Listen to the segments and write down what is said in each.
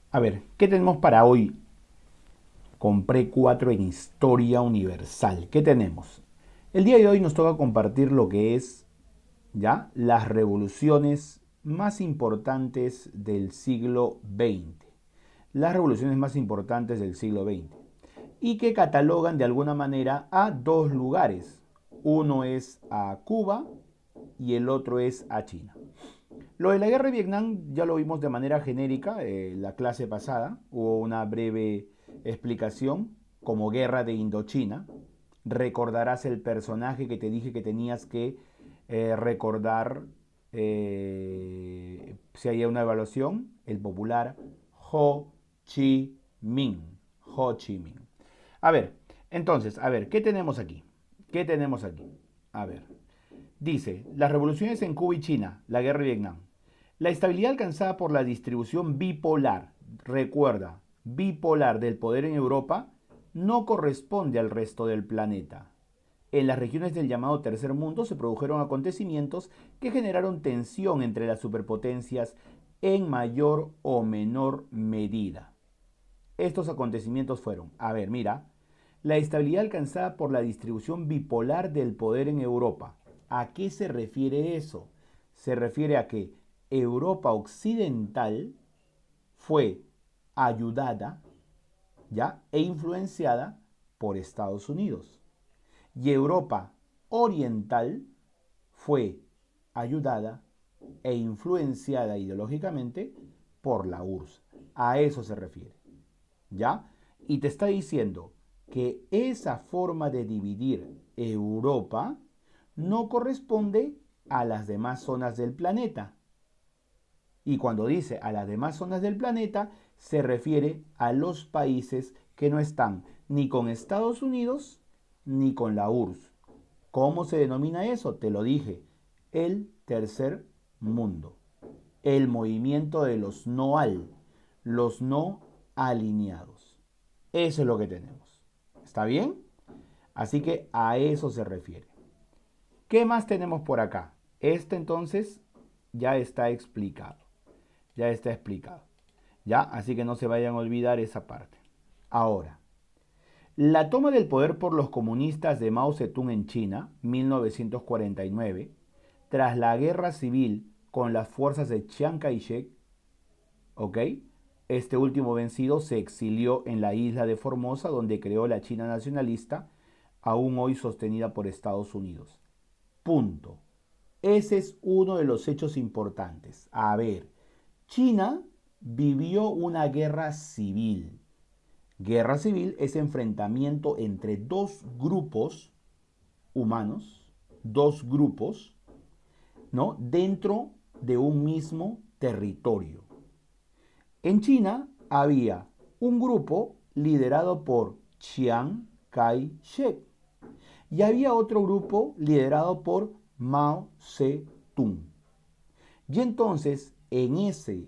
A ver, ¿qué tenemos para hoy? Compré 4 en Historia Universal. ¿Qué tenemos? El día de hoy nos toca compartir lo que es ya las revoluciones más importantes del siglo XX. Las revoluciones más importantes del siglo XX. Y que catalogan de alguna manera a dos lugares. Uno es a Cuba y el otro es a China. Lo de la guerra de Vietnam ya lo vimos de manera genérica la clase pasada. Hubo una breve explicación como guerra de Indochina. Recordarás el personaje que te dije que tenías que recordar si hay una evaluación, el popular Ho Chi Minh. Ho Chi Minh. A ver, entonces, a ver, ¿qué tenemos aquí? ¿Qué tenemos aquí? A ver, dice, las revoluciones en Cuba y China, la guerra de Vietnam. La estabilidad alcanzada por la distribución bipolar, recuerda, bipolar del poder en Europa, no corresponde al resto del planeta. En las regiones del llamado Tercer Mundo se produjeron acontecimientos que generaron tensión entre las superpotencias en mayor o menor medida. Estos acontecimientos fueron, a ver, mira, la estabilidad alcanzada por la distribución bipolar del poder en Europa. ¿A qué se refiere eso? Se refiere a que Europa occidental fue ayudada, ¿ya? E influenciada por Estados Unidos. Y Europa oriental fue ayudada e influenciada ideológicamente por la URSS. A eso se refiere. ¿Ya? Y te está diciendo que esa forma de dividir Europa no corresponde a las demás zonas del planeta. Y cuando dice a las demás zonas del planeta, se refiere a los países que no están ni con Estados Unidos ni con la URSS. ¿Cómo se denomina eso? Te lo dije. El tercer mundo. El movimiento de los no alineados. Eso es lo que tenemos. ¿Está bien? Así que a eso se refiere. ¿Qué más tenemos por acá? Este entonces ya está explicado. Ya está explicado. ¿Ya? Así que no se vayan a olvidar esa parte. Ahora, la toma del poder por los comunistas de Mao Zedong en China, 1949, tras la guerra civil con las fuerzas de Chiang Kai-shek, ¿ok? Este último vencido se exilió en la isla de Formosa, donde creó la China nacionalista, aún hoy sostenida por Estados Unidos. Punto. Ese es uno de los hechos importantes. A ver, China vivió una guerra civil. Guerra civil es enfrentamiento entre dos grupos humanos, dos grupos, ¿no? Dentro de un mismo territorio. En China había un grupo liderado por Chiang Kai-shek y había otro grupo liderado por Mao Zedong. Y entonces, en ese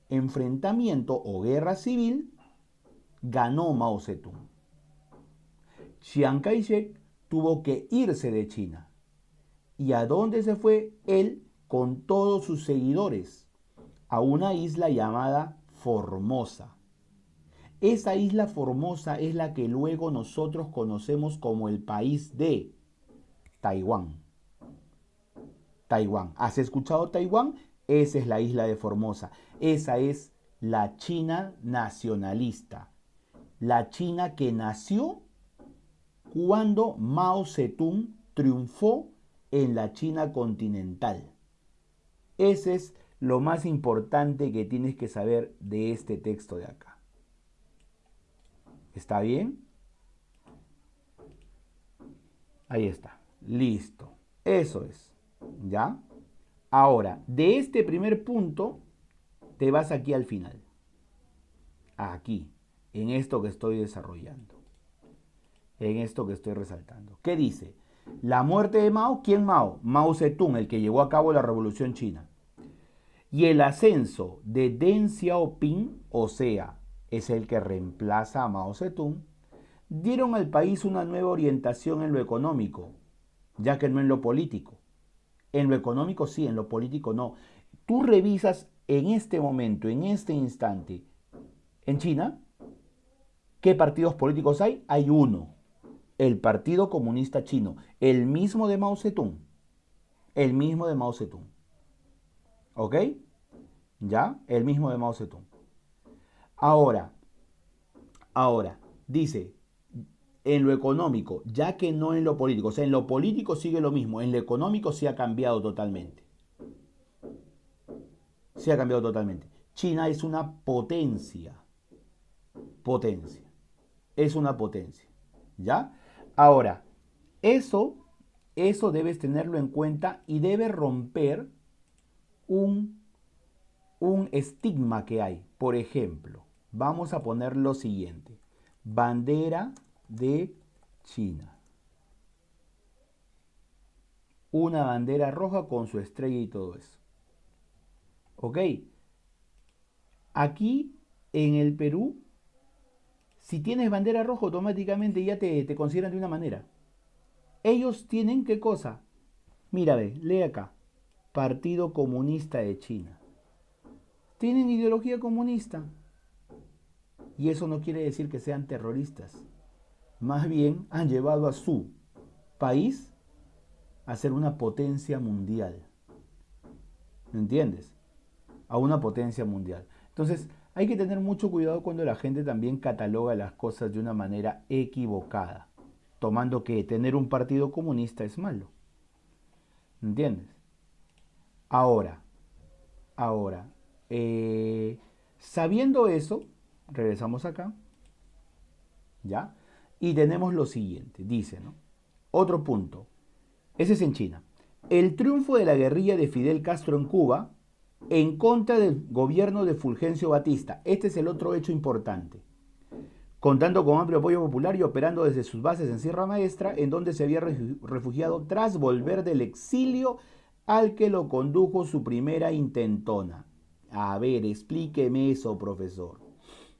enfrentamiento o guerra civil, ganó Mao Zedong. Chiang Kai-shek tuvo que irse de China. ¿Y a dónde se fue? Él con todos sus seguidores, a una isla llamada Formosa. Esa isla Formosa es la que luego nosotros conocemos como el país de Taiwán. Taiwán. ¿Has escuchado Taiwán? Esa es la isla de Formosa. Esa es la China nacionalista. La China que nació cuando Mao Zedong triunfó en la China continental. Ese es lo más importante que tienes que saber de este texto de acá. ¿Está bien? Ahí está. Listo. Eso es. ¿Ya? Ahora, de este primer punto, te vas aquí al final. Aquí. En esto que estoy desarrollando. En esto que estoy resaltando. ¿Qué dice? La muerte de Mao. ¿Quién Mao? Mao Zedong, el que llevó a cabo la revolución china. Y el ascenso de Deng Xiaoping, o sea, es el que reemplaza a Mao Zedong, dieron al país una nueva orientación en lo económico, ya que no en lo político. En lo económico sí, en lo político no. Tú revisas en este momento, en este instante, En China, ¿qué partidos políticos hay? Hay uno, el Partido Comunista Chino, el mismo de Mao Zedong, el mismo de Mao Zedong, ¿ok? ¿Ya? El mismo de Mao Zedong. Ahora, dice, en lo económico, ya que no en lo político, o sea, en lo político sigue lo mismo, en lo económico sí ha cambiado totalmente. Sí ha cambiado totalmente. China es una potencia, potencia, es una potencia, ¿ya? Ahora, eso, eso debes tenerlo en cuenta y debes romper un, un estigma que hay. Por ejemplo, vamos a poner lo siguiente, bandera de China. Una bandera roja con su estrella y todo eso. ¿Ok? Aquí en el Perú, si tienes bandera roja, automáticamente ya te consideran de una manera. Ellos tienen ¿qué cosa? Mira, ve, lee acá. Partido Comunista de China. Tienen ideología comunista. Y eso no quiere decir que sean terroristas. Más bien han llevado a su país a ser una potencia mundial. ¿Me entiendes? A una potencia mundial. Entonces, hay que tener mucho cuidado cuando la gente también cataloga las cosas de una manera equivocada, tomando que tener un partido comunista es malo. ¿Entiendes? Ahora, ahora, sabiendo eso, regresamos acá, ¿ya? Y tenemos lo siguiente, dice, ¿no? Otro punto, ese es en China. El triunfo de la guerrilla de Fidel Castro en Cuba en contra del gobierno de Fulgencio Batista. Este es el otro hecho importante. Contando con amplio apoyo popular y operando desde sus bases en Sierra Maestra, en donde se había refugiado tras volver del exilio al que lo condujo su primera intentona. A ver, explíqueme eso, profesor.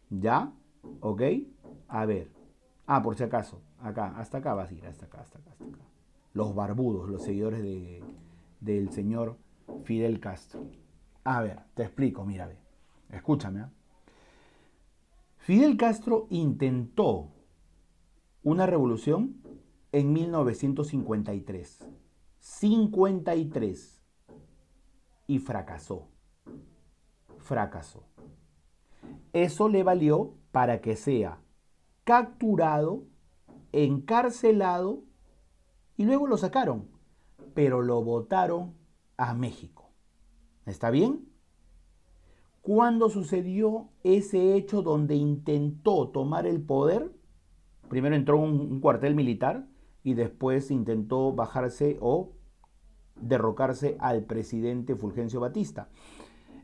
¿Ya? ¿Ok? A ver. Ah, por si acaso. Acá, hasta acá vas a ir, hasta acá, hasta acá, hasta acá. Los barbudos, los seguidores del señor Fidel Castro. A ver, te explico, mira, ve. Escúchame. ¿Eh? Fidel Castro intentó una revolución en 1953. 53. Y fracasó. Fracasó. Eso le valió para que sea capturado, encarcelado y luego lo sacaron. Pero lo votaron a México. ¿Está bien? ¿Cuándo sucedió ese hecho donde intentó tomar el poder? Primero entró un cuartel militar y después intentó bajarse o derrocarse al presidente Fulgencio Batista.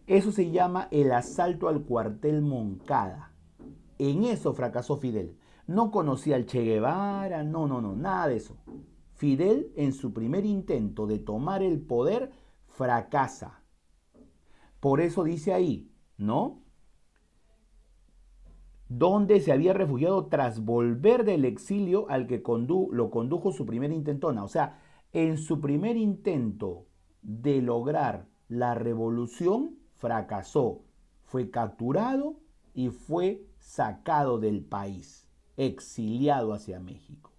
Eso se llama el asalto al cuartel Moncada. En eso fracasó Fidel. No conocía al Che Guevara, no, nada de eso. Fidel en su primer intento de tomar el poder fracasa. Por eso dice ahí, ¿no? Donde se había refugiado tras volver del exilio al que lo condujo su primera intentona. O sea, en su primer intento de lograr la revolución, fracasó. Fue capturado y fue sacado del país, exiliado hacia México.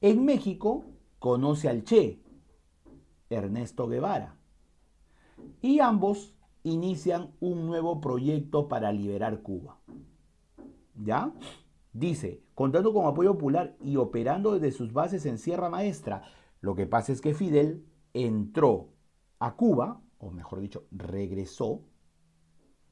En México conoce al Che, Ernesto Guevara, y ambos inician un nuevo proyecto para liberar Cuba. ¿Ya? Dice, contando con apoyo popular y operando desde sus bases en Sierra Maestra. Lo que pasa es que Fidel entró a Cuba, o mejor dicho, regresó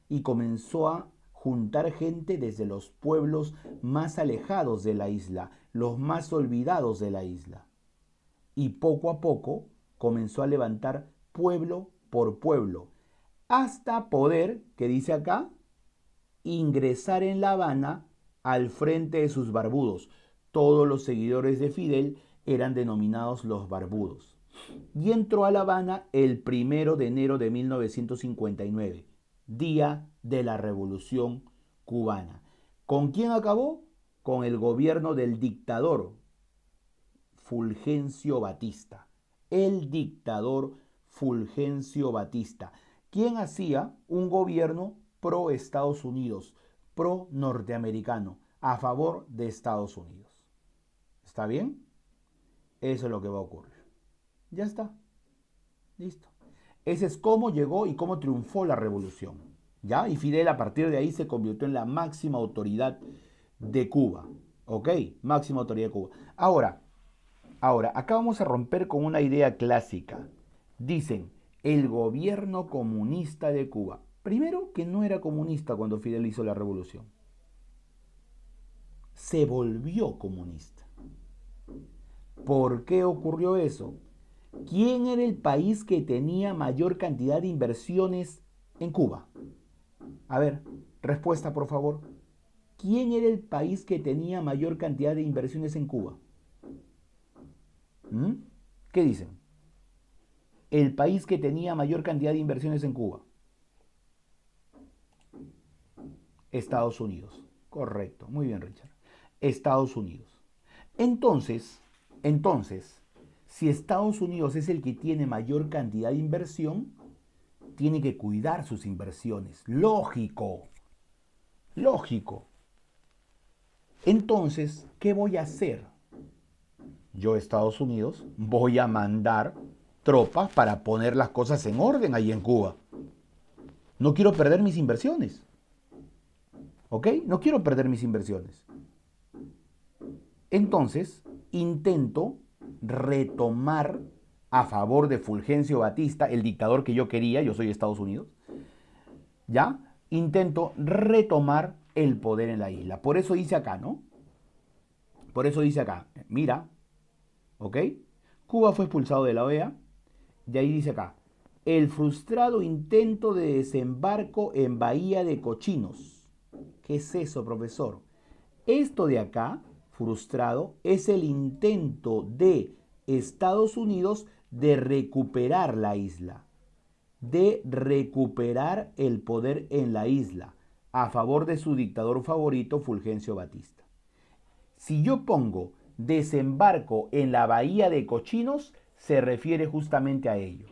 y comenzó a juntar gente desde los pueblos más alejados de la isla, los más olvidados de la isla. Y poco a poco comenzó a levantar pueblo por pueblo, hasta poder, que dice acá, ingresar en La Habana al frente de sus barbudos. Todos los seguidores de Fidel eran denominados los barbudos. Y entró a La Habana el 1 de enero de 1959, día de la Revolución Cubana. ¿Con quién acabó? Con el gobierno del dictador Fulgencio Batista. El dictador Fulgencio Batista, quien hacía un gobierno pro Estados Unidos, pro norteamericano, a favor de Estados Unidos. ¿Está bien? Eso es lo que va a ocurrir. Ya está. Listo. Ese es cómo llegó y cómo triunfó la revolución. ¿Ya? Y Fidel a partir de ahí se convirtió en la máxima autoridad de Cuba. ¿Ok? Máxima autoridad de Cuba. Ahora, acá vamos a romper con una idea clásica. Dicen, el gobierno comunista de Cuba. Primero, que no era comunista cuando Fidel hizo la revolución. Se volvió comunista. ¿Por qué ocurrió eso? ¿Quién era el país que tenía mayor cantidad de inversiones en Cuba? A ver, respuesta por favor. ¿Quién era el país que tenía mayor cantidad de inversiones en Cuba? ¿Mm? ¿Qué dicen? El país que tenía mayor cantidad de inversiones en Cuba. Estados Unidos. Correcto. Muy bien, Richard. Estados Unidos. Entonces, si Estados Unidos es el que tiene mayor cantidad de inversión, tiene que cuidar sus inversiones. Lógico. Lógico. Entonces, ¿qué voy a hacer? Yo, Estados Unidos, voy a mandar tropas para poner las cosas en orden ahí en Cuba. No quiero perder mis inversiones. ¿Ok? No quiero perder mis inversiones. Entonces, intento retomar a favor de Fulgencio Batista, el dictador que yo quería, yo soy Estados Unidos, ¿ya? Intento retomar el poder en la isla. Por eso dice acá, ¿no? Por eso dice acá, mira, ¿ok? Cuba fue expulsado de la OEA, de ahí dice acá, el frustrado intento de desembarco en Bahía de Cochinos. ¿Qué es eso, profesor? Esto de acá, frustrado, es el intento de Estados Unidos de recuperar la isla, de recuperar el poder en la isla, a favor de su dictador favorito, Fulgencio Batista. Si yo pongo desembarco en la Bahía de Cochinos, se refiere justamente a ello,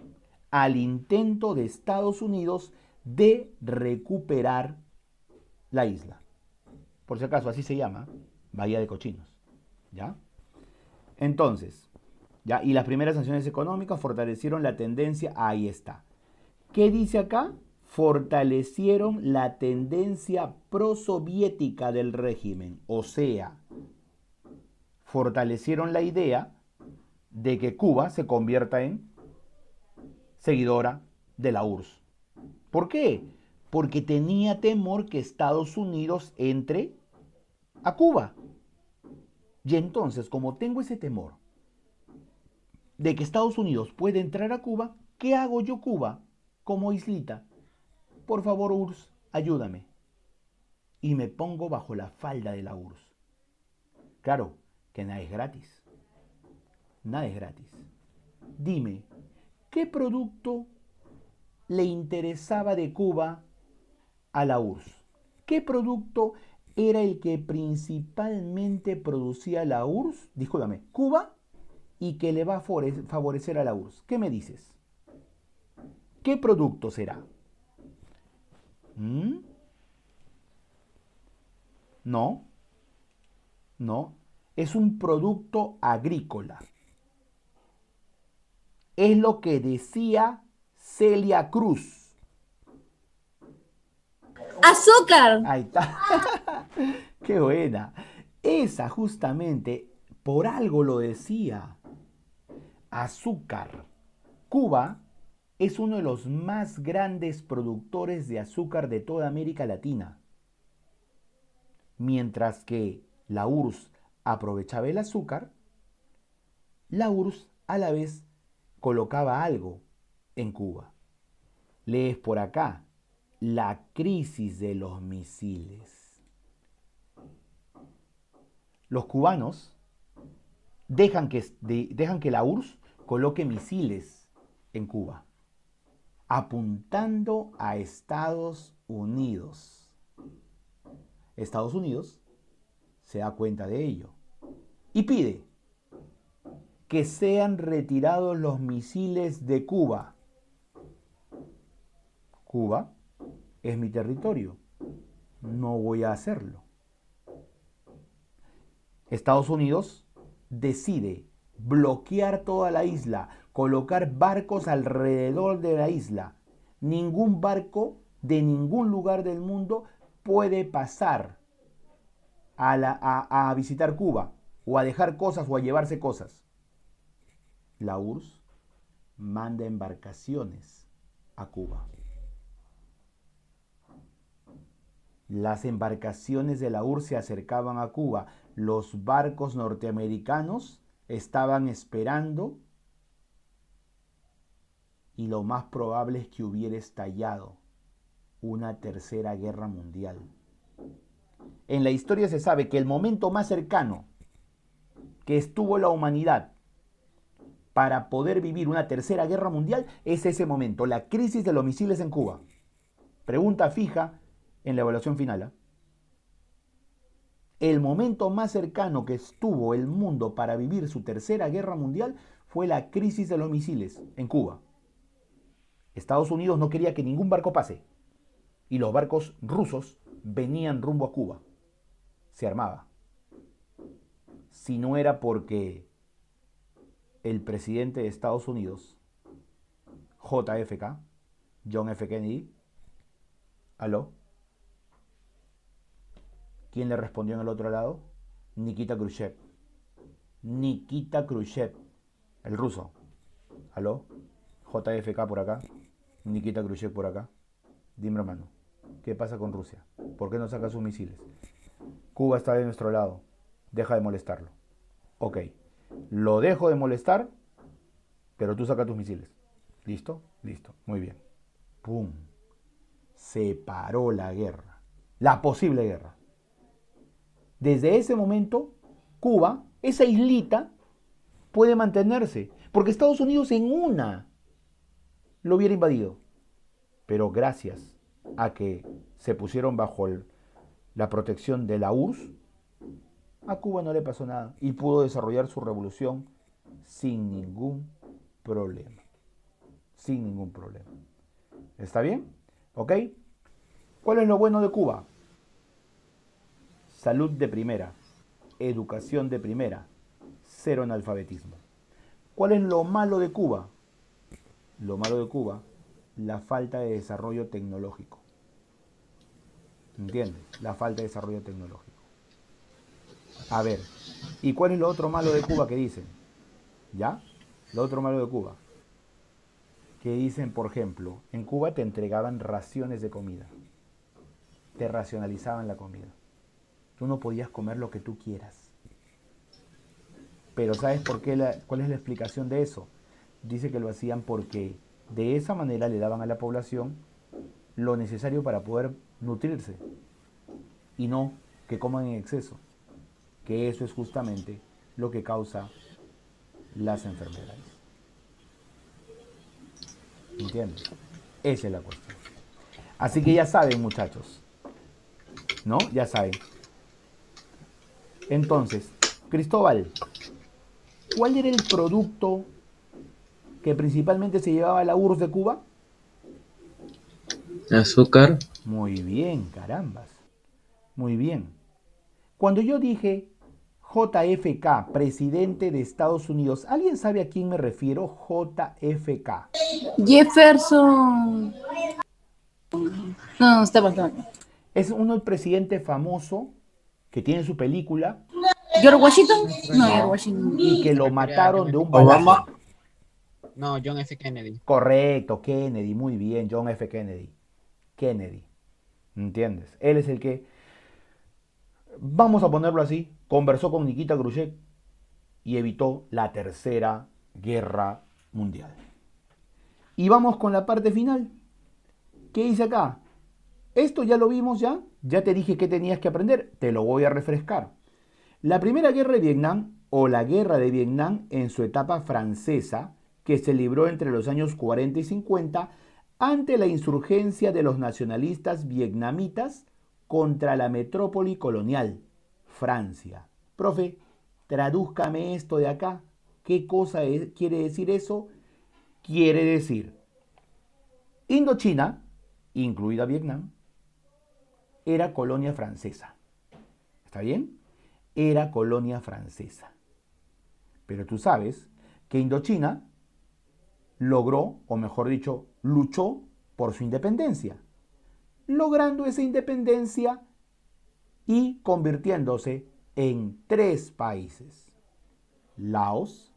al intento de Estados Unidos de recuperar la isla. Por si acaso, así se llama, Bahía de Cochinos. ¿Ya? Entonces, ¿ya? Y las primeras sanciones económicas fortalecieron la tendencia, ahí está. ¿Qué dice acá? Fortalecieron la tendencia prosoviética del régimen, o sea, fortalecieron la idea de que Cuba se convierta en seguidora de la URSS. ¿Por qué? Porque tenía temor que Estados Unidos entre a Cuba. Y entonces, como tengo ese temor de que Estados Unidos puede entrar a Cuba, ¿qué hago yo Cuba como islita? Por favor, URSS, ayúdame. Y me pongo bajo la falda de la URSS. Claro, que nada es gratis. Nada es gratis. Dime, ¿qué producto le interesaba de Cuba a la URSS? ¿Qué producto era el que principalmente producía la URSS? Discúlpame, Cuba, y que le va a favorecer a la URSS. ¿Qué me dices? ¿Qué producto será? ¿Mm? No, no. Es un producto agrícola. Es lo que decía Celia Cruz. Azúcar. Ahí está. Qué buena. Esa justamente, por algo lo decía. Azúcar. Cuba es uno de los más grandes productores de azúcar de toda América Latina. Mientras que la URSS aprovechaba el azúcar, la URSS a la vez colocaba algo en Cuba. Lees por acá, la crisis de los misiles. Los cubanos dejan que la URSS coloque misiles en Cuba, apuntando a Estados Unidos. Estados Unidos se da cuenta de ello y pide que sean retirados los misiles de Cuba. Cuba es mi territorio, no voy a hacerlo. Estados Unidos decide bloquear toda la isla, colocar barcos alrededor de la isla. Ningún barco de ningún lugar del mundo puede pasar a visitar Cuba o a dejar cosas o a llevarse cosas. La URSS manda embarcaciones a Cuba. Las embarcaciones de la URSS se acercaban a Cuba. Los barcos norteamericanos estaban esperando y lo más probable es que hubiera estallado una tercera guerra mundial. En la historia se sabe que el momento más cercano que estuvo la humanidad para poder vivir una tercera guerra mundial es ese momento, la crisis de los misiles en Cuba. Pregunta fija en la evaluación final. El momento más cercano que estuvo el mundo para vivir su tercera guerra mundial fue la crisis de los misiles en Cuba. Estados Unidos no quería que ningún barco pase y los barcos rusos venían rumbo a Cuba. Se armaba. Si no era porque el presidente de Estados Unidos, JFK, John F. Kennedy, ¿aló? ¿Quién le respondió en el otro lado? Nikita Khrushchev. Nikita Khrushchev, el ruso. ¿Aló? JFK por acá, Nikita Khrushchev por acá. Dime, hermano, ¿qué pasa con Rusia? ¿Por qué no saca sus misiles? Cuba está de nuestro lado. Deja de molestarlo. Ok, lo dejo de molestar, pero tú saca tus misiles. ¿Listo? Listo. Muy bien. ¡Pum! Se paró la guerra. La posible guerra. Desde ese momento, Cuba, esa islita, puede mantenerse. Porque Estados Unidos en una lo hubiera invadido. Pero gracias a que se pusieron bajo la protección de la URSS, a Cuba no le pasó nada y pudo desarrollar su revolución sin ningún problema. Sin ningún problema. ¿Está bien? ¿Ok? ¿Cuál es lo bueno de Cuba? Salud de primera, educación de primera, cero analfabetismo. ¿Cuál es lo malo de Cuba? Lo malo de Cuba, la falta de desarrollo tecnológico. ¿Entiendes? La falta de desarrollo tecnológico. A ver, ¿y cuál es lo otro malo de Cuba que dicen? ¿Ya? Lo otro malo de Cuba. Que dicen, por ejemplo, en Cuba te entregaban raciones de comida. Te racionalizaban la comida. Tú no podías comer lo que tú quieras. Pero ¿sabes por qué? ¿Cuál es la explicación de eso? Dice que lo hacían porque de esa manera le daban a la población lo necesario para poder nutrirse y no que coman en exceso, que eso es justamente lo que causa las enfermedades. ¿Entiendes? Esa es la cuestión. Así que ya saben, muchachos, ¿no? Ya saben. Entonces, Cristóbal, ¿cuál era el producto que principalmente se llevaba a la URSS de Cuba? Azúcar. Muy bien, carambas. Muy bien. Cuando yo dije JFK, presidente de Estados Unidos, ¿alguien sabe a quién me refiero? JFK. Jefferson. No, está mal. Es uno del presidente famoso que tiene su película. ¿George Washington? No, George No. Washington. Y que lo Refiere a John mataron de F. un balazo. Obama. No, John F. Kennedy. Correcto, Kennedy, muy bien, John F. Kennedy. Kennedy. ¿Entiendes? Él es el que, vamos a ponerlo así, conversó con Nikita Khrushchev y evitó la tercera guerra mundial. Y vamos con la parte final. ¿Qué dice acá? Esto ya lo vimos ya. Ya te dije que tenías que aprender. Te lo voy a refrescar. La primera guerra de Vietnam o la guerra de Vietnam en su etapa francesa, que se libró entre los años 40 y 50 ante la insurgencia de los nacionalistas vietnamitas contra la metrópoli colonial, Francia. Profe, tradúzcame esto de acá. ¿Qué cosa quiere decir eso? Quiere decir, Indochina incluida Vietnam, era colonia francesa. ¿Está bien? Era colonia francesa. Pero tú sabes que Indochina logró, o mejor dicho, luchó por su independencia, logrando esa independencia y convirtiéndose en 3 países: Laos,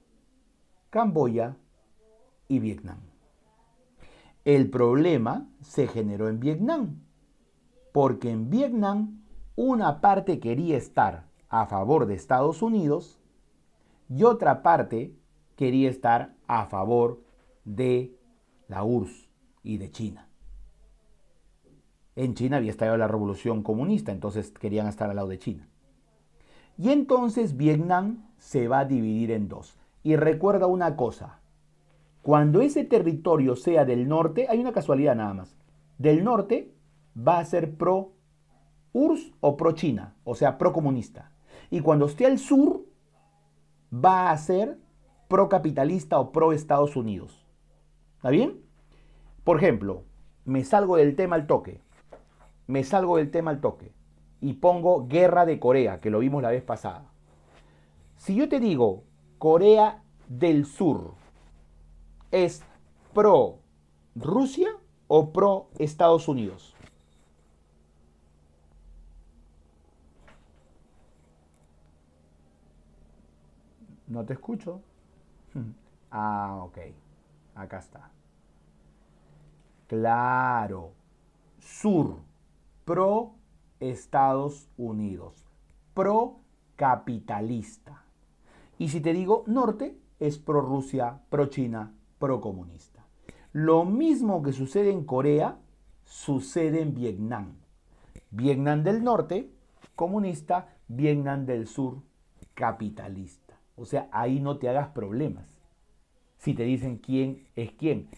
Camboya y Vietnam. El problema se generó en Vietnam, porque en Vietnam una parte quería estar a favor de Estados Unidos y otra parte quería estar a favor de la URSS y de China. En China había estallado la revolución comunista, entonces querían estar al lado de China. Y entonces Vietnam se va a dividir en 2. Y recuerda una cosa, cuando ese territorio sea del norte, hay una casualidad nada más, del norte va a ser pro URSS o pro China, o sea, pro comunista. Y cuando esté al sur, va a ser pro capitalista o pro Estados Unidos. ¿Está bien? Por ejemplo, me salgo del tema al toque. Y pongo guerra de Corea, que lo vimos la vez pasada. Si yo te digo Corea del Sur, ¿es pro Rusia o pro Estados Unidos? No te escucho. Ah, ok. Acá está. Claro. Sur, pro Estados Unidos, pro capitalista. Y si te digo norte, es pro Rusia, pro China, pro comunista. Lo mismo que sucede en Corea, sucede en Vietnam. Vietnam del norte, comunista; Vietnam del sur, capitalista. O sea, ahí no te hagas problemas. Si te dicen quién es quién,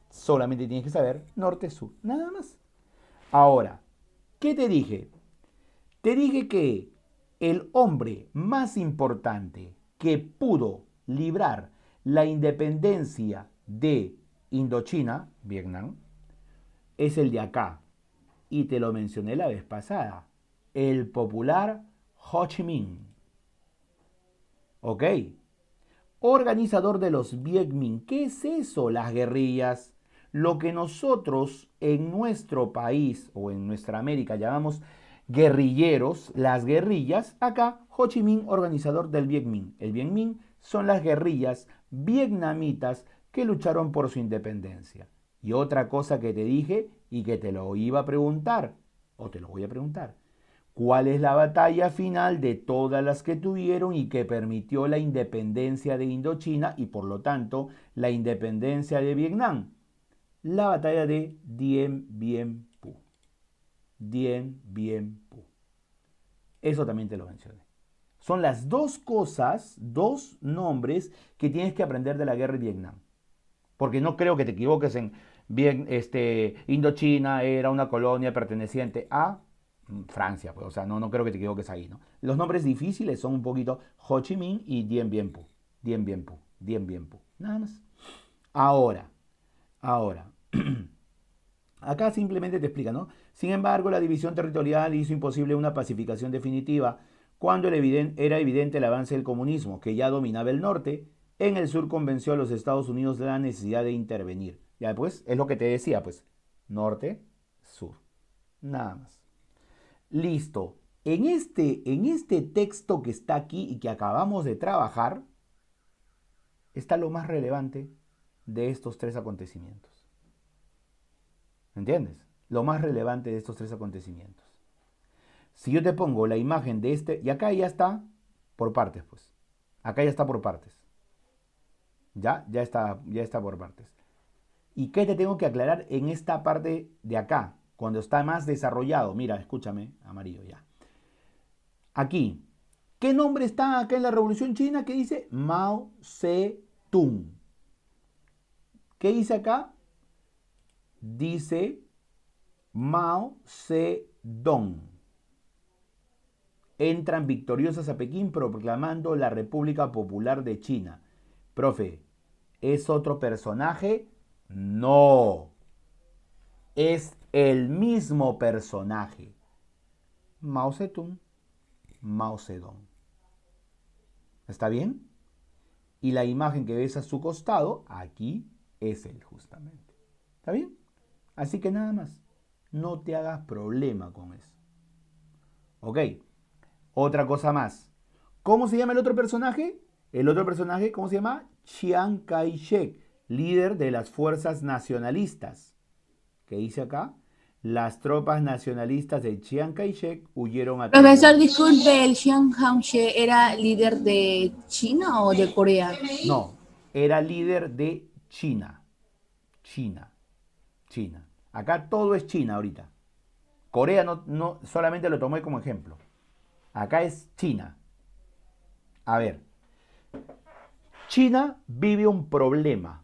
solamente tienes que saber norte-sur, nada más. Ahora, ¿qué te dije? Te dije que el hombre más importante que pudo librar la independencia de Indochina, Vietnam, es el de acá. Y te lo mencioné la vez pasada. El popular Ho Chi Minh. ¿Ok? Organizador de los Viet Minh. ¿Qué es eso? Las guerrillas. Lo que nosotros en nuestro país o en nuestra América llamamos guerrilleros, las guerrillas, acá Ho Chi Minh, organizador del Viet Minh. El Viet Minh son las guerrillas vietnamitas que lucharon por su independencia. Y otra cosa que te dije y que te lo iba a preguntar, o te lo voy a preguntar, ¿cuál es la batalla final de todas las que tuvieron y que permitió la independencia de Indochina y por lo tanto la independencia de Vietnam? La batalla de Dien Bien Phu. Dien Bien Phu. Eso también te lo mencioné. Son las dos cosas, dos nombres que tienes que aprender de la guerra de Vietnam. Porque no creo que te equivoques en Indochina era una colonia perteneciente a Francia, pues, o sea, no creo que te equivoques ahí, ¿no? Los nombres difíciles son un poquito Ho Chi Minh y Dien Bien Phu. Dien Bien Phu, Dien Bien Phu. Nada más. Ahora, acá simplemente te explica, ¿no? Sin embargo, la división territorial hizo imposible una pacificación definitiva cuando era evidente el avance del comunismo, que ya dominaba el norte. En el sur convenció a los Estados Unidos de la necesidad de intervenir. Ya pues, es lo que te decía, pues, norte, sur. Nada más. Listo. En este texto que está aquí y que acabamos de trabajar, está lo más relevante de estos 3 acontecimientos. ¿Entiendes? Lo más relevante de estos 3 acontecimientos. Si yo te pongo la imagen de este, y acá ya está por partes, pues. Acá ya está por partes. Ya está por partes. ¿Y qué te tengo que aclarar en esta parte de acá? Cuando está más desarrollado. Mira, escúchame, amarillo ya. Aquí. ¿Qué nombre está acá en la Revolución China? ¿Qué dice? Mao Zedong. ¿Qué dice acá? Dice Mao Zedong. Entran victoriosas a Pekín proclamando la República Popular de China. Profe, ¿es otro personaje? No. Es el mismo personaje. Mao Zedong, Mao Zedong. ¿Está bien? Y la imagen que ves a su costado, aquí es él justamente. ¿Está bien? Así que nada más. No te hagas problema con eso. Ok. Otra cosa más. ¿Cómo se llama el otro personaje? El otro personaje, ¿cómo se llama? Chiang Kai-shek, líder de las fuerzas nacionalistas. ¿Qué dice acá? Las tropas nacionalistas de Chiang Kai-shek huyeron a Profesor, Taiwán. disculpe, ¿el Xiang Hangshe era líder de China o de Corea? No, era líder de China. China. China. Acá todo es China ahorita. Corea no solamente lo tomé como ejemplo. Acá es China. A ver. China vive un problema.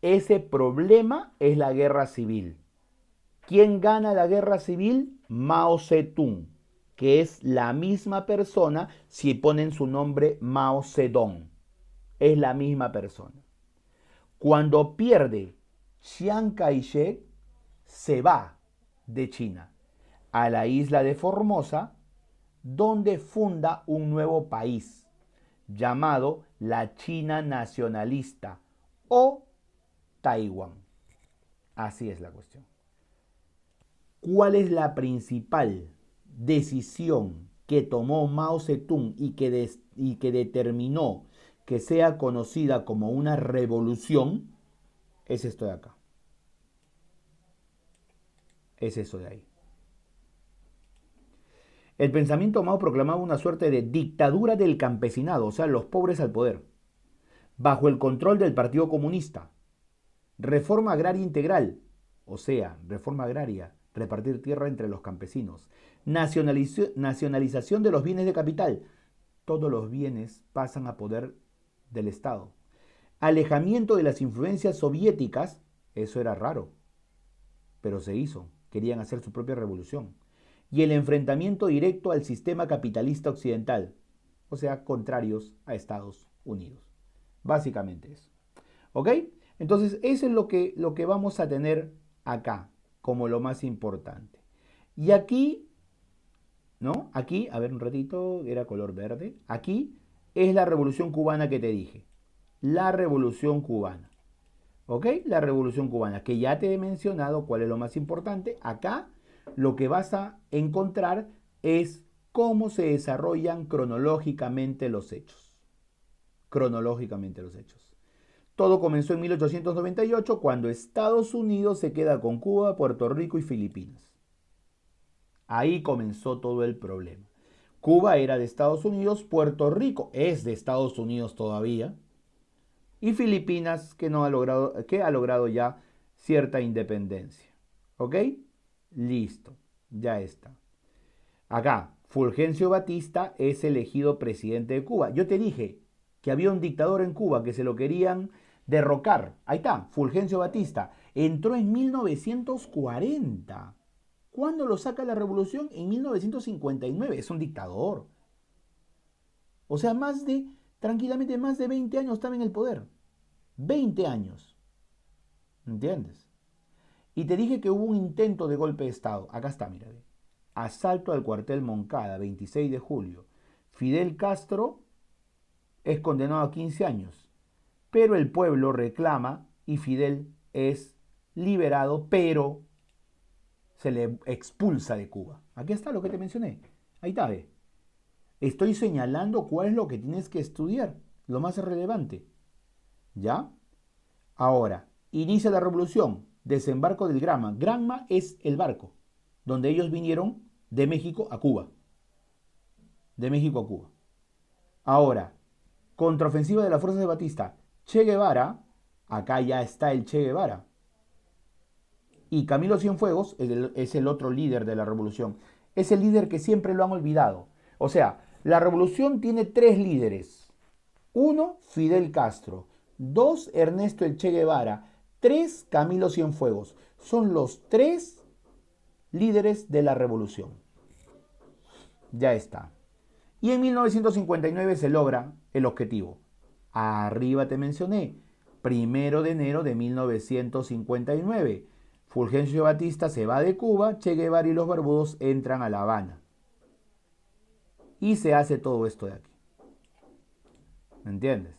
Ese problema es la guerra civil. ¿Quién gana la guerra civil? Mao Zedong, que es la misma persona si ponen su nombre Mao Zedong. Es la misma persona. Cuando pierde Chiang Kai-shek, se va de China a la isla de Formosa, donde funda un nuevo país llamado la China nacionalista o Taiwán. Así es la cuestión. ¿Cuál es la principal decisión que tomó Mao Zedong y que determinó que sea conocida como una revolución? Es esto de acá. Es eso de ahí. El pensamiento Mao proclamaba una suerte de dictadura del campesinado, o sea, los pobres al poder, bajo el control del Partido Comunista. Reforma agraria integral, o sea, reforma agraria, repartir tierra entre los campesinos. Nacionalización de los bienes de capital. Todos los bienes pasan a poder del Estado. Alejamiento de las influencias soviéticas. Eso era raro, pero se hizo. Querían hacer su propia revolución. Y el enfrentamiento directo al sistema capitalista occidental, o sea, contrarios a Estados Unidos. Básicamente eso. ¿Ok? Entonces, eso es lo que vamos a tener acá como lo más importante. Y aquí, ¿no? Aquí, a ver un ratito, era color verde. Aquí es la revolución cubana que te dije. La revolución cubana. ¿Ok? La revolución cubana, que ya te he mencionado cuál es lo más importante. Acá lo que vas a encontrar es cómo se desarrollan cronológicamente los hechos. Cronológicamente los hechos. Todo comenzó en 1898 cuando Estados Unidos se queda con Cuba, Puerto Rico y Filipinas. Ahí comenzó todo el problema. Cuba era de Estados Unidos, Puerto Rico es de Estados Unidos todavía y Filipinas que ha logrado ya cierta independencia. ¿Ok? Listo, ya está. Acá, Fulgencio Batista es elegido presidente de Cuba. Yo te dije que había un dictador en Cuba que se lo querían derrocar. Ahí está, Fulgencio Batista. Entró en 1940. ¿Cuándo lo saca la revolución? En 1959. Es un dictador. O sea, tranquilamente más de 20 años estaba en el poder. 20 años. ¿Entiendes? Y te dije que hubo un intento de golpe de Estado. Acá está, mira. Asalto al cuartel Moncada, 26 de julio. Fidel Castro es condenado a 15 años. Pero el pueblo reclama y Fidel es liberado, pero se le expulsa de Cuba. Aquí está lo que te mencioné. Ahí está, ve. Estoy señalando cuál es lo que tienes que estudiar, lo más relevante. ¿Ya? Ahora, inicia la revolución, desembarco del Granma. Granma es el barco, donde ellos vinieron de México a Cuba. De México a Cuba. Ahora, contraofensiva de las fuerzas de Batista. Che Guevara, acá ya está el Che Guevara. Y Camilo Cienfuegos es el otro líder de la revolución. Es el líder que siempre lo han olvidado. O sea, la revolución tiene 3 líderes. 1, Fidel Castro. 2, Ernesto el Che Guevara. 3, Camilo Cienfuegos. Son los 3 líderes de la revolución. Ya está. Y en 1959 se logra el objetivo. Arriba te mencioné. 1 de enero de 1959. Fulgencio Batista se va de Cuba, Che Guevara y los barbudos entran a La Habana. Y se hace todo esto de aquí. ¿Me entiendes?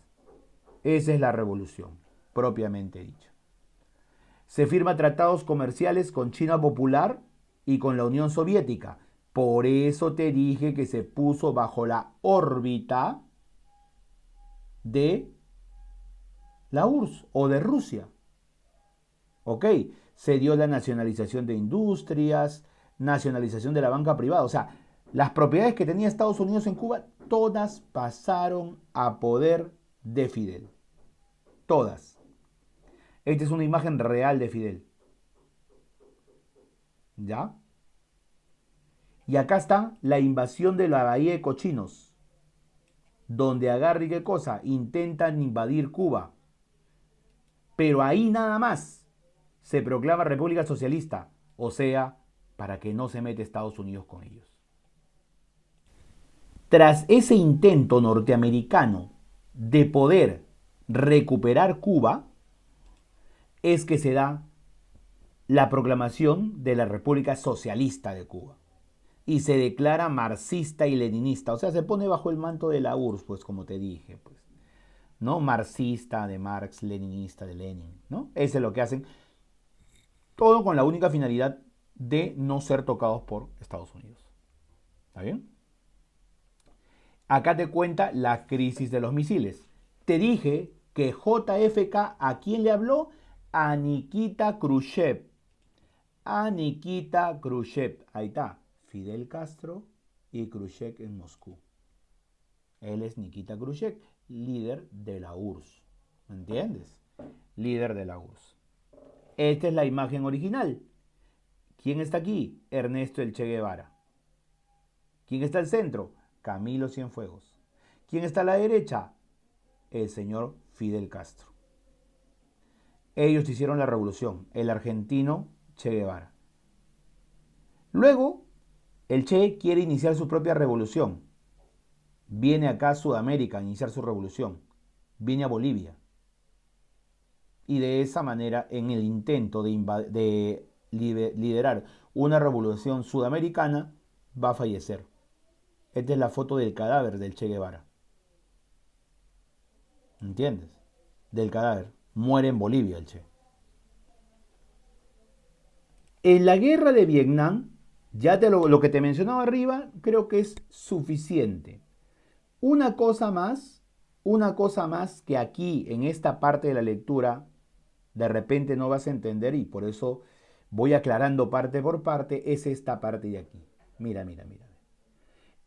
Esa es la revolución, propiamente dicha. Se firman tratados comerciales con China Popular y con la Unión Soviética. Por eso te dije que se puso bajo la órbita de la URSS o de Rusia. ¿Ok? Se dio la nacionalización de industrias, nacionalización de la banca privada. O sea, las propiedades que tenía Estados Unidos en Cuba, todas pasaron a poder de Fidel. Todas. Esta es una imagen real de Fidel. ¿Ya? Y acá está la invasión de la Bahía de Cochinos, donde agarra y qué cosa, intentan invadir Cuba. Pero ahí nada más se proclama República Socialista, o sea, para que no se mete Estados Unidos con ellos. Tras ese intento norteamericano de poder recuperar Cuba, es que se da la proclamación de la República Socialista de Cuba. Y se declara marxista y leninista. O sea, se pone bajo el manto de la URSS, pues como te dije, pues. ¿No? Marxista de Marx, leninista de Lenin, ¿no? Eso es lo que hacen. Todo con la única finalidad de no ser tocados por Estados Unidos. ¿Está bien? Acá te cuenta la crisis de los misiles. Te dije que JFK, ¿a quién le habló? A Nikita Khrushchev. A Nikita Khrushchev. Ahí está. Fidel Castro y Khrushchev en Moscú. Él es Nikita Khrushchev, líder de la URSS. ¿Me entiendes? Líder de la URSS. Esta es la imagen original. ¿Quién está aquí? Ernesto el Che Guevara. ¿Quién está al centro? Camilo Cienfuegos. ¿Quién está a la derecha? El señor Fidel Castro. Ellos hicieron la revolución. El argentino Che Guevara. Luego, el Che quiere iniciar su propia revolución. Viene acá a Sudamérica a iniciar su revolución. Viene a Bolivia. Y de esa manera, en el intento de liderar una revolución sudamericana, va a fallecer. Esta es la foto del cadáver del Che Guevara. ¿Entiendes? Del cadáver. Muere en Bolivia el Che. En la guerra de Vietnam, ya lo que te mencionaba arriba, creo que es suficiente. Una cosa más que aquí, en esta parte de la lectura, de repente no vas a entender y por eso voy aclarando parte por parte, es esta parte de aquí. Mira, mira, mira.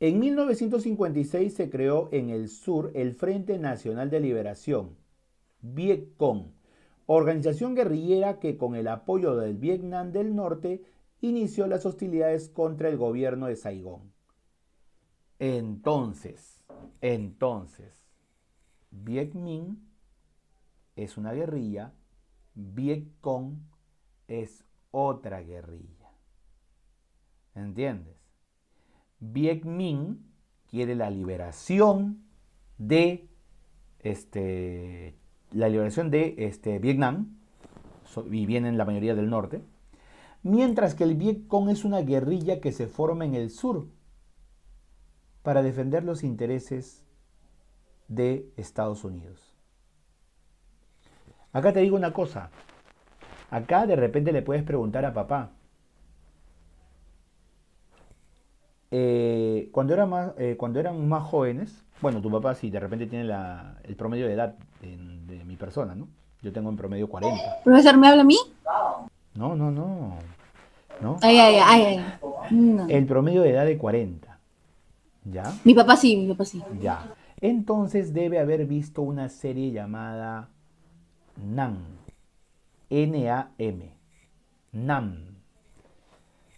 En 1956 se creó en el sur el Frente Nacional de Liberación, Vietcong, organización guerrillera que con el apoyo del Vietnam del Norte inició las hostilidades contra el gobierno de Saigón. Entonces, Viet Minh es una guerrilla, Vietcong es otra guerrilla. ¿Entiendes? Viet Minh quiere la liberación de Vietnam, y vienen la mayoría del norte, mientras que el Vietcong es una guerrilla que se forma en el sur para defender los intereses de Estados Unidos. Acá te digo una cosa, acá de repente le puedes preguntar a papá, cuando eran más jóvenes, bueno, tu papá sí, de repente tiene el promedio de edad de mi persona, ¿no? Yo tengo en promedio 40. Profesor, ¿me habla a mí? No. ¿No? Ay. No. El promedio de edad de 40. ¿Ya? Mi papá sí. Ya. Entonces debe haber visto una serie llamada NAM. N-A-M. NAM.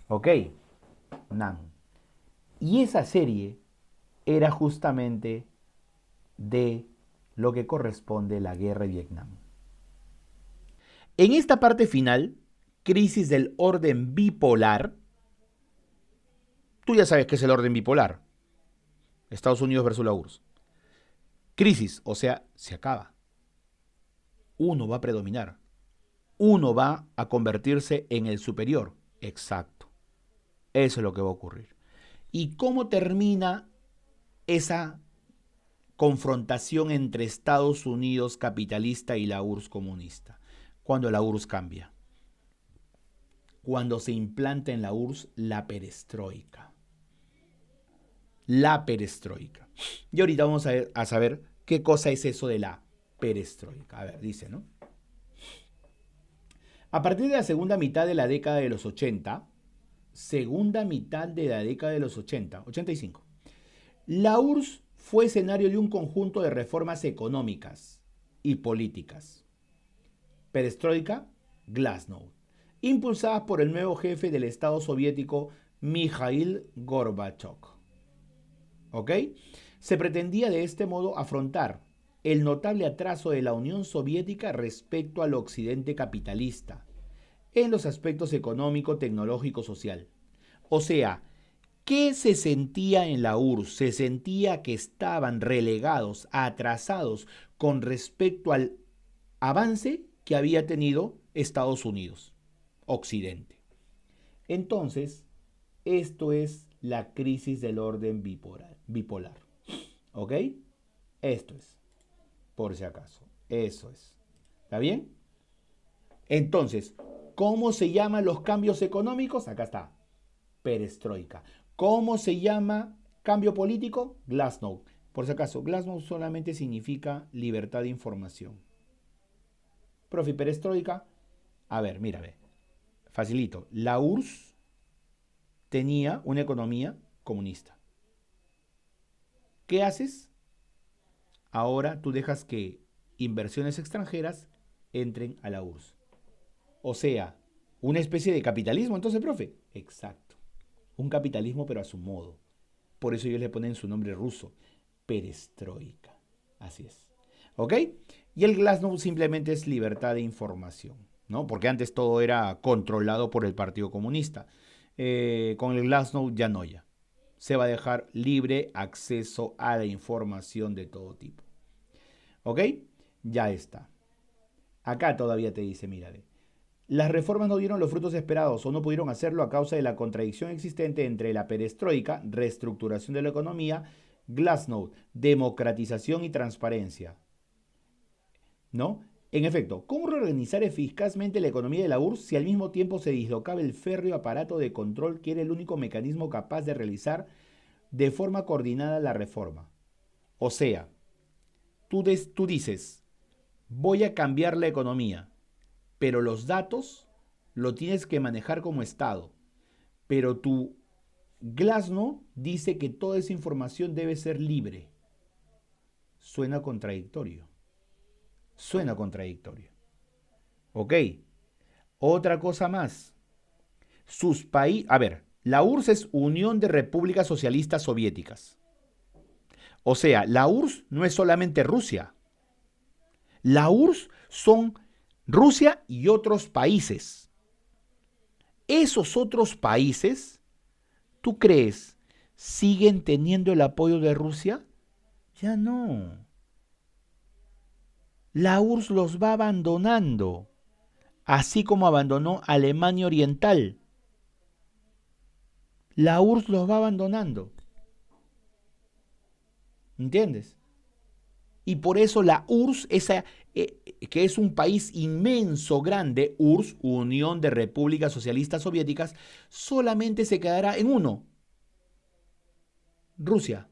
¿Ok? NAM. Y esa serie era justamente de lo que corresponde a la guerra de Vietnam. En esta parte final, crisis del orden bipolar, tú ya sabes qué es el orden bipolar. Estados Unidos versus la URSS. Crisis, o sea, se acaba. Uno va a predominar. uno va a convertirse en el superior. Exacto. Eso es lo que va a ocurrir. ¿Y cómo termina esa confrontación entre Estados Unidos capitalista y la URSS comunista? Cuando la URSS cambia. Cuando se implanta en la URSS la perestroika. La perestroika. Y ahorita vamos a saber qué cosa es eso de la perestroika. A ver, dice, ¿no? A partir de la segunda mitad de la década de los 80, segunda mitad de la década de los 80, 85, la URSS fue escenario de un conjunto de reformas económicas y políticas. Perestroika, Glasnost, impulsadas por el nuevo jefe del Estado soviético Mikhail Gorbachev. ¿Ok? Se pretendía de este modo afrontar el notable atraso de la Unión Soviética respecto al occidente capitalista en los aspectos económico, tecnológico, social. O sea, ¿qué se sentía en la URSS? Se sentía que estaban relegados, atrasados con respecto al avance que había tenido Estados Unidos, Occidente. Entonces, esto es la crisis del orden bipolar. ¿Ok? Esto es, por si acaso. Eso es. ¿Está bien? Entonces, ¿cómo se llaman los cambios económicos? Acá está. Perestroika. ¿Cómo se llama cambio político? Glasnost. Por si acaso, Glasnost solamente significa libertad de información. Profe, perestroika. A ver, mira, ve. Facilito. La URSS tenía una economía comunista. ¿Qué haces? Ahora tú dejas que inversiones extranjeras entren a la URSS. O sea, una especie de capitalismo, entonces, profe. Exacto. Un capitalismo, pero a su modo. Por eso ellos le ponen su nombre ruso. Perestroika. Así es. ¿Ok? Y el Glasnost simplemente es libertad de información, ¿no? Porque antes todo era controlado por el Partido Comunista. Con el Glasnost ya no ya. Se va a dejar libre acceso a la información de todo tipo. ¿Ok? Ya está. Acá todavía te dice, mírale. Las reformas no dieron los frutos esperados o no pudieron hacerlo a causa de la contradicción existente entre la perestroika, reestructuración de la economía, Glasnost, democratización y transparencia. ¿No? En efecto, ¿cómo reorganizar eficazmente la economía de la URSS si al mismo tiempo se dislocaba el férreo aparato de control que era el único mecanismo capaz de realizar de forma coordinada la reforma? O sea, tú dices, voy a cambiar la economía, pero los datos lo tienes que manejar como Estado. Pero tu Glasnost dice que toda esa información debe ser libre. Suena contradictorio. Suena contradictorio. Ok. Otra cosa más. A ver, la URSS es Unión de Repúblicas Socialistas Soviéticas. O sea, la URSS no es solamente Rusia. La URSS son Rusia y otros países. Esos otros países, ¿tú crees, siguen teniendo el apoyo de Rusia? Ya no. La URSS los va abandonando, así como abandonó Alemania Oriental. La URSS los va abandonando. ¿Entiendes? Y por eso la URSS, que es un país inmenso, grande, URSS, Unión de Repúblicas Socialistas Soviéticas, solamente se quedará en uno, Rusia.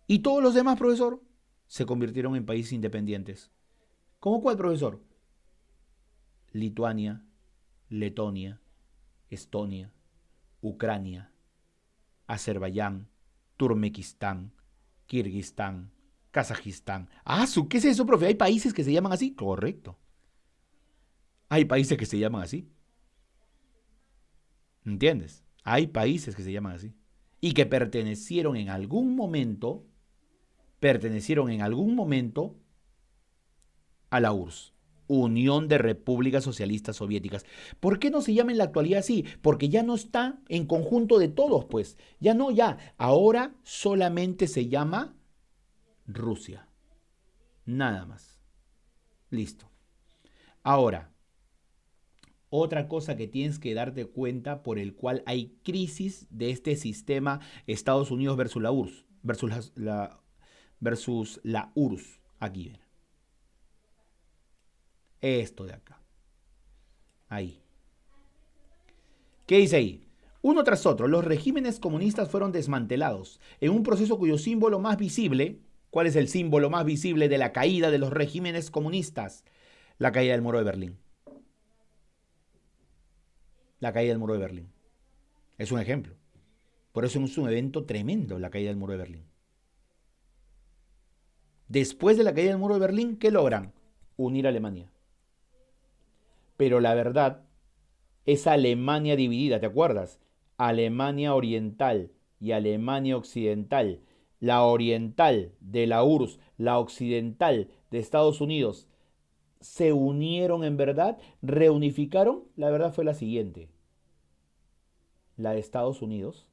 Y todos los demás, profesor, se convirtieron en países independientes. ¿Cómo cuál, profesor? Lituania, Letonia, Estonia, Ucrania, Azerbaiyán, Turkmenistán, Kirguistán, Kazajistán. Ah, ¿qué es eso, profe? ¿Hay países que se llaman así? Correcto. Hay países que se llaman así. ¿Entiendes? Hay países que se llaman así. Y que pertenecieron en algún momento a la URSS, Unión de Repúblicas Socialistas Soviéticas. ¿Por qué no se llama en la actualidad así? Porque ya no está en conjunto de todos, pues. Ya no, ya. Ahora solamente se llama Rusia. Nada más. Listo. Ahora, otra cosa que tienes que darte cuenta por el cual hay crisis de este sistema Estados Unidos versus la URSS, versus la URSS. Aquí ven. Esto de acá. Ahí. ¿Qué dice ahí? Uno tras otro, los regímenes comunistas fueron desmantelados en un proceso cuyo símbolo más visible, ¿cuál es el símbolo más visible de la caída de los regímenes comunistas? La caída del muro de Berlín. La caída del muro de Berlín. Es un ejemplo. Por eso es un evento tremendo la caída del muro de Berlín. Después de la caída del muro de Berlín, ¿qué logran? Unir a Alemania. Pero la verdad, esa Alemania dividida, ¿te acuerdas? Alemania Oriental y Alemania Occidental. La oriental de la URSS, la occidental de Estados Unidos, se unieron en verdad, reunificaron. La verdad fue la siguiente. La de Estados Unidos,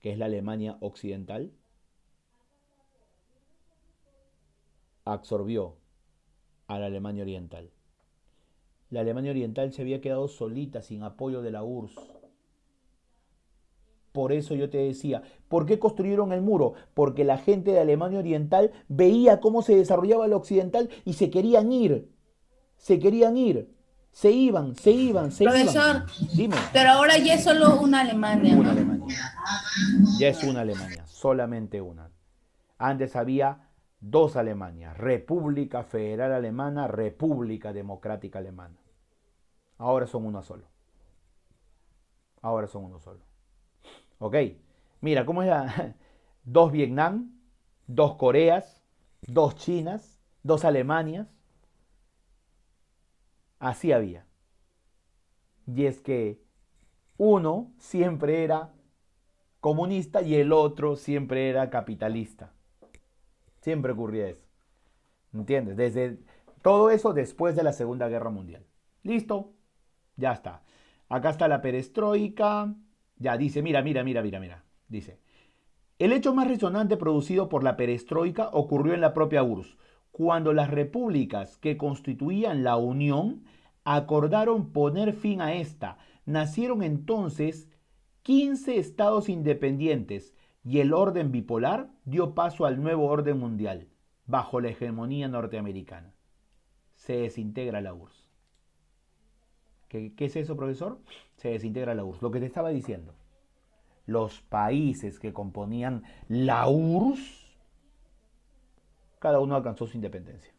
que es la Alemania Occidental, absorbió a la Alemania Oriental. La Alemania Oriental se había quedado solita, sin apoyo de la URSS. Por eso yo te decía, ¿por qué construyeron el muro? Porque la gente de Alemania Oriental veía cómo se desarrollaba el occidental y se querían ir. Se querían ir. Se iban. Profesor, Dime. pero ahora ya es solo una Alemania, Una ¿no? Alemania. Ya es una Alemania, solamente una. Antes había dos Alemanias, República Federal Alemana, República Democrática Alemana. Ahora son uno solo. Ahora son uno solo. ¿Ok? Mira, ¿cómo es la? Dos Vietnam, dos Coreas, dos Chinas, dos Alemanias. Así había. Y es que uno siempre era comunista y el otro siempre era capitalista. Siempre ocurría eso. ¿Entiendes? Desde todo eso después de la Segunda Guerra Mundial. ¿Listo? Ya está. Acá está la perestroika. Ya dice, mira. Dice, el hecho más resonante producido por la perestroika ocurrió en la propia URSS, cuando las repúblicas que constituían la Unión acordaron poner fin a esta. Nacieron entonces 15 estados independientes y el orden bipolar dio paso al nuevo orden mundial, bajo la hegemonía norteamericana. Se desintegra la URSS. ¿Qué es eso, profesor? Se desintegra la URSS. Lo que te estaba diciendo. Los países que componían la URSS, cada uno alcanzó su independencia.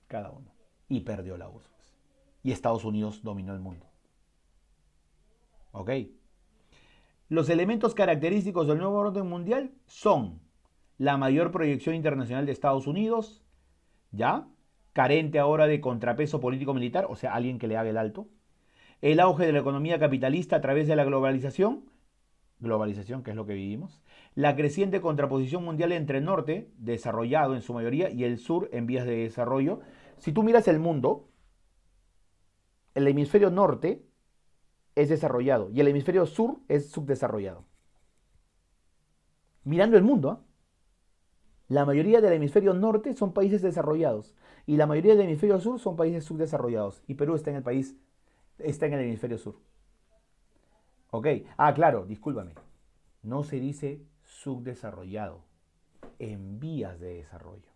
Cada uno. Y perdió la URSS. Y Estados Unidos dominó el mundo. ¿Ok? Los elementos característicos del nuevo orden mundial son la mayor proyección internacional de Estados Unidos, ¿ya? Carente ahora de contrapeso político-militar, o sea, alguien que le haga el alto. El auge de la economía capitalista a través de la globalización, que es lo que vivimos. La creciente contraposición mundial entre el norte, desarrollado en su mayoría, y el sur en vías de desarrollo. Si tú miras el mundo, el hemisferio norte es desarrollado y el hemisferio sur es subdesarrollado. Mirando el mundo, ¿eh? La mayoría del hemisferio norte son países desarrollados y la mayoría del hemisferio sur son países subdesarrollados. Y Perú está en el hemisferio sur. ¿Ok? Ah, claro, discúlpame. No se dice subdesarrollado, en vías de desarrollo.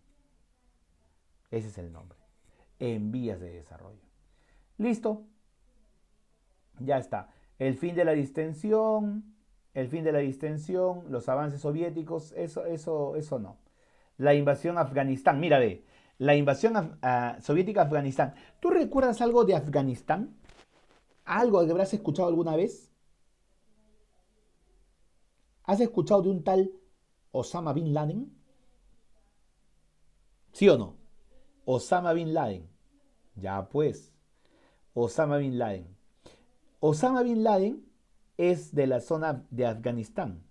Ese es el nombre. En vías de desarrollo. ¿Listo? Ya está. El fin de la distensión, los avances soviéticos, eso no. La invasión a Afganistán, mira, ve, la invasión soviética a Afganistán. ¿Tú recuerdas algo de Afganistán? ¿Algo que habrás escuchado alguna vez? ¿Has escuchado de un tal Osama Bin Laden? ¿Sí o no? Osama Bin Laden. Ya pues, Osama Bin Laden. Osama Bin Laden es de la zona de Afganistán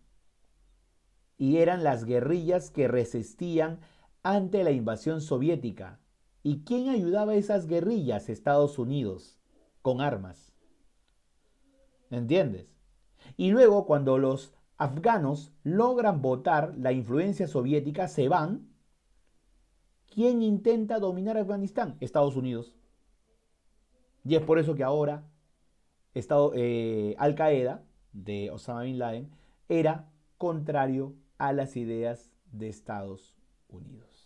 y eran las guerrillas que resistían ante la invasión soviética. ¿Y quién ayudaba a esas guerrillas? Estados Unidos, con armas. ¿Entiendes? Y luego, cuando los afganos logran botar la influencia soviética, se van. ¿Quién intenta dominar Afganistán? Estados Unidos. Y es por eso que ahora Al Qaeda de Osama Bin Laden era contrario a las ideas de Estados Unidos.